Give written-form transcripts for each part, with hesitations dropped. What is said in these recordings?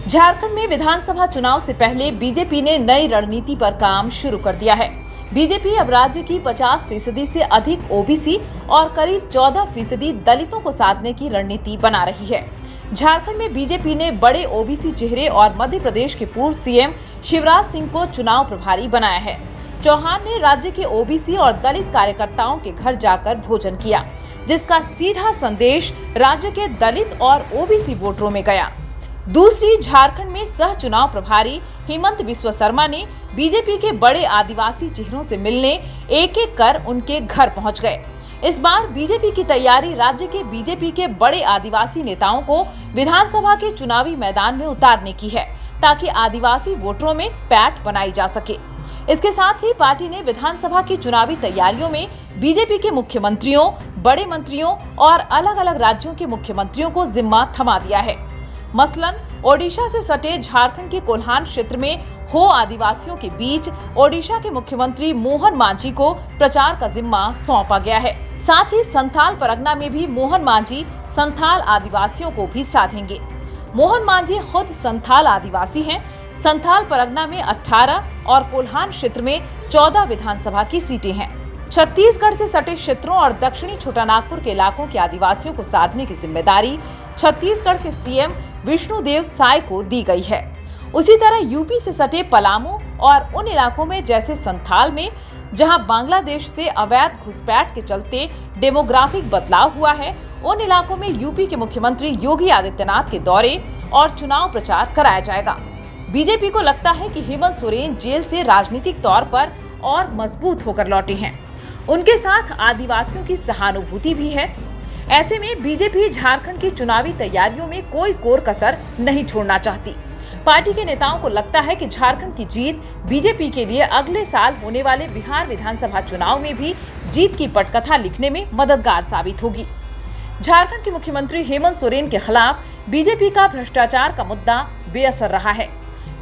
झारखंड में विधानसभा चुनाव से पहले बीजेपी ने नई रणनीति पर काम शुरू कर दिया है। बीजेपी अब राज्य की 50% से अधिक ओबीसी और करीब 14% दलितों को साधने की रणनीति बना रही है। झारखंड में बीजेपी ने बड़े ओबीसी चेहरे और मध्य प्रदेश के पूर्व सीएम शिवराज सिंह को चुनाव प्रभारी बनाया है। चौहान ने राज्य के ओबीसी और दलित कार्यकर्ताओं के घर जाकर भोजन किया, जिसका सीधा संदेश राज्य के दलित और ओबीसी वोटरों में गया। दूसरी, झारखंड में सह चुनाव प्रभारी हेमंत बिस्वा शर्मा ने बीजेपी के बड़े आदिवासी चेहरों से मिलने एक एक कर उनके घर पहुंच गए। इस बार बीजेपी की तैयारी राज्य के बीजेपी के बड़े आदिवासी नेताओं को विधानसभा के चुनावी मैदान में उतारने की है, ताकि आदिवासी वोटरों में पैठ बनाई जा सके। इसके साथ ही पार्टी ने विधानसभा की चुनावी तैयारियों में बीजेपी के मुख्यमंत्रियों, बड़े मंत्रियों और अलग अलग राज्यों के मुख्यमंत्रियों को जिम्मा थमा दिया है। मसलन ओडिशा से सटे झारखंड के कोल्हान क्षेत्र में हो आदिवासियों के बीच ओडिशा के मुख्यमंत्री मोहन मांझी को प्रचार का जिम्मा सौंपा गया है। साथ ही संथाल परगना में भी मोहन मांझी संथाल आदिवासियों को भी साधेंगे। मोहन मांझी खुद संथाल आदिवासी हैं। संथाल परगना में 18 और कोल्हान क्षेत्र में 14 विधानसभा की सीटें हैं। छत्तीसगढ़ से सटे क्षेत्रों और दक्षिणी छोटानागपुर के इलाकों के आदिवासियों को साधने की जिम्मेदारी छत्तीसगढ़ के सीएम विष्णुदेव साय को दी गई है। उसी तरह यूपी से सटे पलामू और उन इलाकों में जैसे संथाल में, जहां बांग्लादेश से अवैध घुसपैठ के चलते डेमोग्राफिक बदलाव हुआ है, उन इलाकों में यूपी के मुख्यमंत्री योगी आदित्यनाथ के दौरे और चुनाव प्रचार कराया जाएगा। बीजेपी को लगता है कि हेमंत सोरेन जेल से राजनीतिक तौर पर और मजबूत होकर लौटे हैं। उनके साथ आदिवासियों की सहानुभूति भी है। ऐसे में बीजेपी झारखंड की चुनावी तैयारियों में कोई कोर कसर नहीं छोड़ना चाहती। पार्टी के नेताओं को लगता है कि झारखंड की जीत बीजेपी के लिए अगले साल होने वाले बिहार विधानसभा चुनाव में भी जीत की पटकथा लिखने में मददगार साबित होगी। झारखंड के मुख्यमंत्री हेमंत सोरेन के खिलाफ बीजेपी का भ्रष्टाचार का मुद्दा बेअसर रहा है।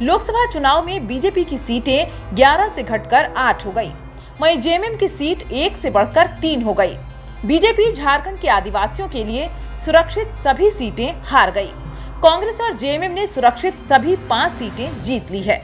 लोकसभा चुनाव में बीजेपी की सीटें 11 से घटकर 8 हो गई, वहीं जेएमएम की सीट 1 से बढ़कर 3 हो गई। बीजेपी झारखंड के आदिवासियों के लिए सुरक्षित सभी सीटें हार गई। कांग्रेस और जेएमएम ने सुरक्षित सभी 5 सीटें जीत ली है।